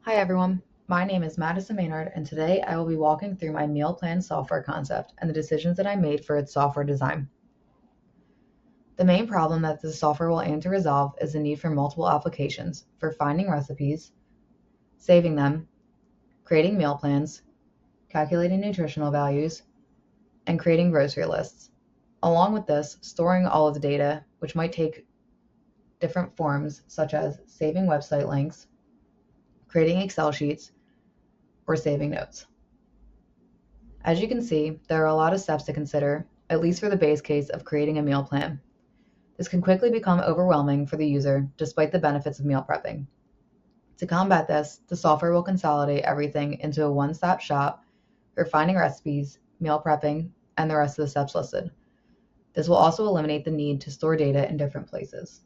Hi everyone, my name is Madison Maynard and today I will be walking through my meal plan software concept and the decisions that I made for its software design. The main problem that this software will aim to resolve is the need for multiple applications for finding recipes, saving them, creating meal plans, calculating nutritional values, and creating grocery lists. Along with this, storing all of the data, which might take different forms such as saving website links, creating Excel sheets, or saving notes. As you can see, there are a lot of steps to consider, at least for the base case of creating a meal plan. This can quickly become overwhelming for the user despite the benefits of meal prepping. To combat this, the software will consolidate everything into a one-stop shop for finding recipes, meal prepping, and the rest of the steps listed. This will also eliminate the need to store data in different places.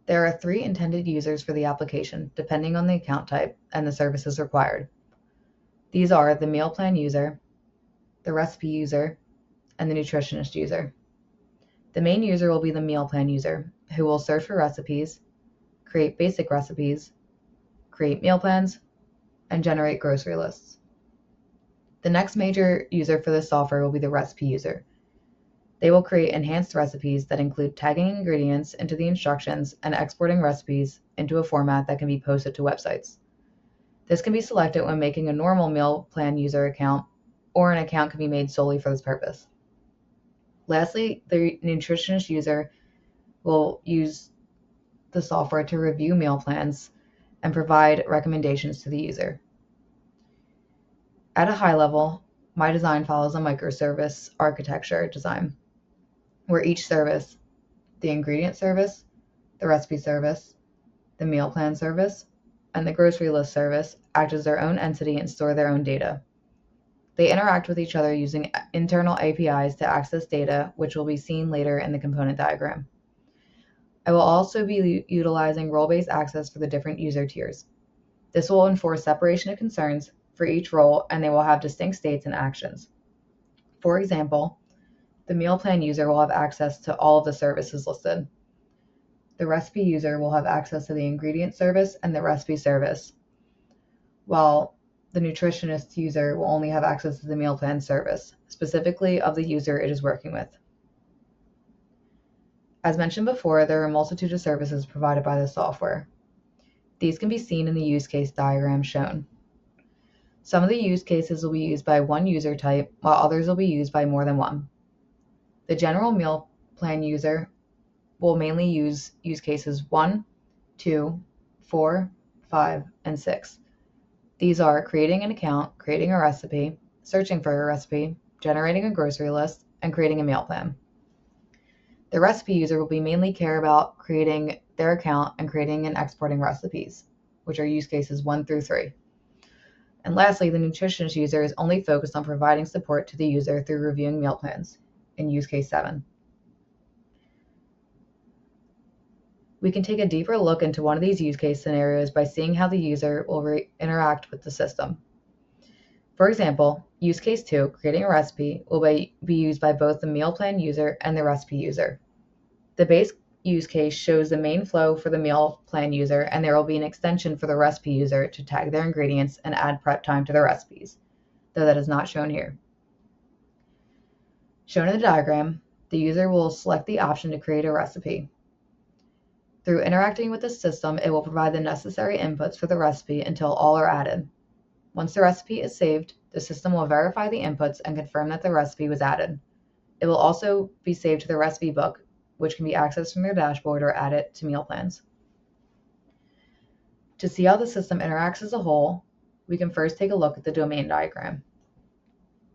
There are 3 intended users for the application, depending on the account type and the services required. These are the meal plan user, the recipe user, and the nutritionist user. The main user will be the meal plan user, who will search for recipes, create basic recipes, create meal plans, and generate grocery lists. The next major user for this software will be the recipe user. They will create enhanced recipes that include tagging ingredients into the instructions and exporting recipes into a format that can be posted to websites. This can be selected when making a normal meal plan user account, or an account can be made solely for this purpose. Lastly, the nutritionist user will use the software to review meal plans and provide recommendations to the user. At a high level, my design follows a microservice architecture design, where each service, the ingredient service, the recipe service, the meal plan service, and the grocery list service, act as their own entity and store their own data. They interact with each other using internal APIs to access data, which will be seen later in the component diagram. I will also be utilizing role-based access for the different user tiers. This will enforce separation of concerns for each role, and they will have distinct states and actions. For example, the meal plan user will have access to all of the services listed. The recipe user will have access to the ingredient service and the recipe service, while the nutritionist user will only have access to the meal plan service, specifically of the user it is working with. As mentioned before, there are a multitude of services provided by the software. These can be seen in the use case diagram shown. Some of the use cases will be used by one user type, while others will be used by more than one. The general meal plan user will mainly use use cases 1, 2, 4, 5, and 6. These are creating an account, creating a recipe, searching for a recipe, generating a grocery list, and creating a meal plan. The recipe user will be mainly care about creating their account and creating and exporting recipes, which are use cases 1 through 3. And lastly, the nutritionist user is only focused on providing support to the user through reviewing meal plans in use case 7. We can take a deeper look into one of these use case scenarios by seeing how the user will interact with the system. For example, use case 2, creating a recipe, will be used by both the meal plan user and the recipe user. The base use case shows the main flow for the meal plan user, and there will be an extension for the recipe user to tag their ingredients and add prep time to their recipes, though that is not shown here. Shown in the diagram, the user will select the option to create a recipe. Through interacting with the system, it will provide the necessary inputs for the recipe until all are added. Once the recipe is saved, the system will verify the inputs and confirm that the recipe was added. It will also be saved to the recipe book, which can be accessed from their dashboard or added to meal plans. To see how the system interacts as a whole, we can first take a look at the domain diagram.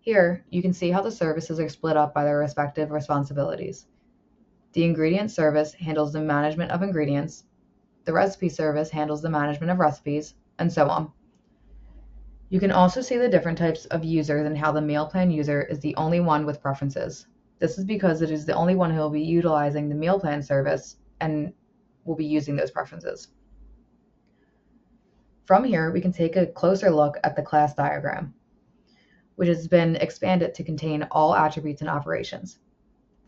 Here, you can see how the services are split up by their respective responsibilities. The ingredient service handles the management of ingredients, the recipe service handles the management of recipes, and so on. You can also see the different types of users and how the meal plan user is the only one with preferences. This is because it is the only one who will be utilizing the meal plan service and will be using those preferences. From here, we can take a closer look at the class diagram, which has been expanded to contain all attributes and operations.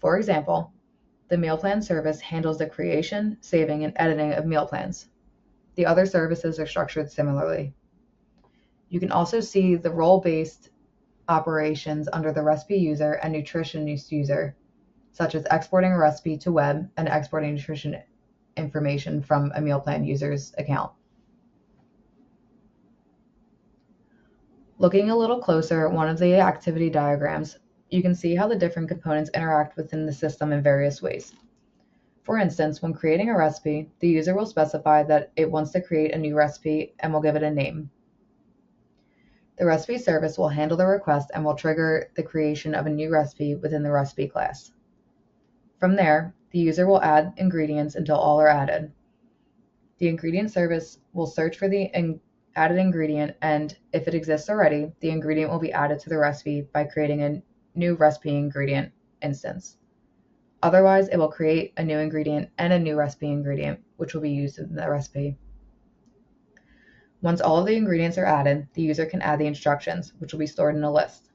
For example, the meal plan service handles the creation, saving, and editing of meal plans. The other services are structured similarly. You can also see the role-based operations under the recipe user and nutritionist user, such as exporting a recipe to web and exporting nutrition information from a meal plan user's account. Looking a little closer at one of the activity diagrams, you can see how the different components interact within the system in various ways. For instance, when creating a recipe, the user will specify that it wants to create a new recipe and will give it a name. The recipe service will handle the request and will trigger the creation of a new recipe within the recipe class. From there, the user will add ingredients until all are added. The ingredient service will search for the added ingredient, and if it exists already, the ingredient will be added to the recipe by creating a new recipe ingredient instance. Otherwise, it will create a new ingredient and a new recipe ingredient, which will be used in the recipe. Once all of the ingredients are added, the user can add the instructions, which will be stored in a list.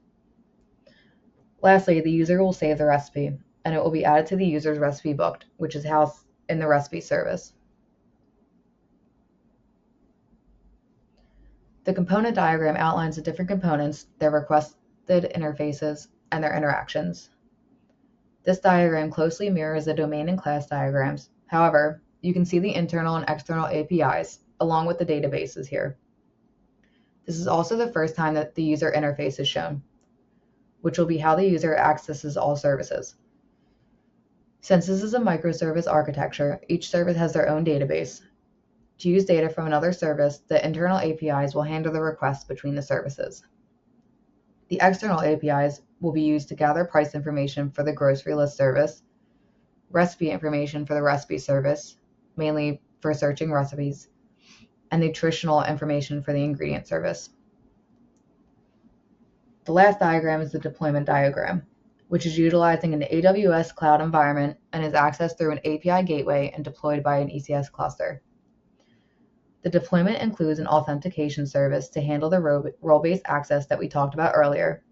Lastly, the user will save the recipe, and it will be added to the user's recipe book, which is housed in the recipe service. The component diagram outlines the different components, their requested interfaces, and their interactions. This diagram closely mirrors the domain and class diagrams. However, you can see the internal and external APIs, along with the databases here. This is also the first time that the user interface is shown, which will be how the user accesses all services. Since this is a microservice architecture, each service has their own database. To use data from another service, the internal APIs will handle the requests between the services. The external APIs will be used to gather price information for the grocery list service, recipe information for the recipe service, mainly for searching recipes, and nutritional information for the ingredient service. The last diagram is the deployment diagram, which is utilizing an AWS cloud environment and is accessed through an API gateway and deployed by an ECS cluster. The deployment includes an authentication service to handle the role-based access that we talked about earlier,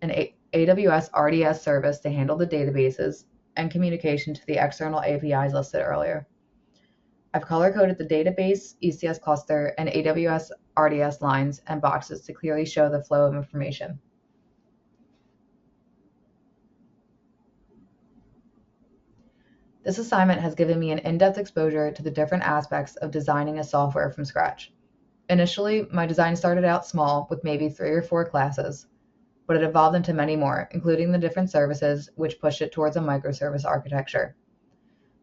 an AWS RDS service to handle the databases, and communication to the external APIs listed earlier. I've color-coded the database, ECS cluster, and AWS RDS lines and boxes to clearly show the flow of information. This assignment has given me an in-depth exposure to the different aspects of designing a software from scratch. Initially, my design started out small with maybe 3 or 4 classes, but it evolved into many more, including the different services, which pushed it towards a microservice architecture.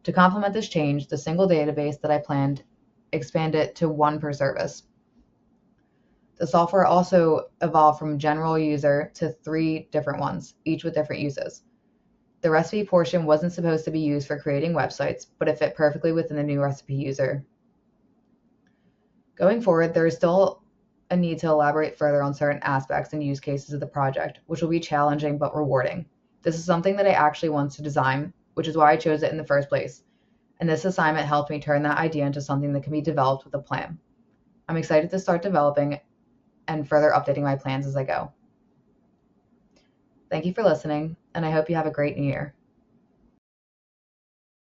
To complement this change, the single database that I planned expanded to 1 per service. The software also evolved from general user to 3 different ones, each with different uses. The recipe portion wasn't supposed to be used for creating websites, but it fit perfectly within the new recipe user. Going forward, there is still a need to elaborate further on certain aspects and use cases of the project, which will be challenging but rewarding. This is something that I actually want to design, which is why I chose it in the first place. And this assignment helped me turn that idea into something that can be developed with a plan. I'm excited to start developing and further updating my plans as I go. Thank you for listening, and I hope you have a great new year.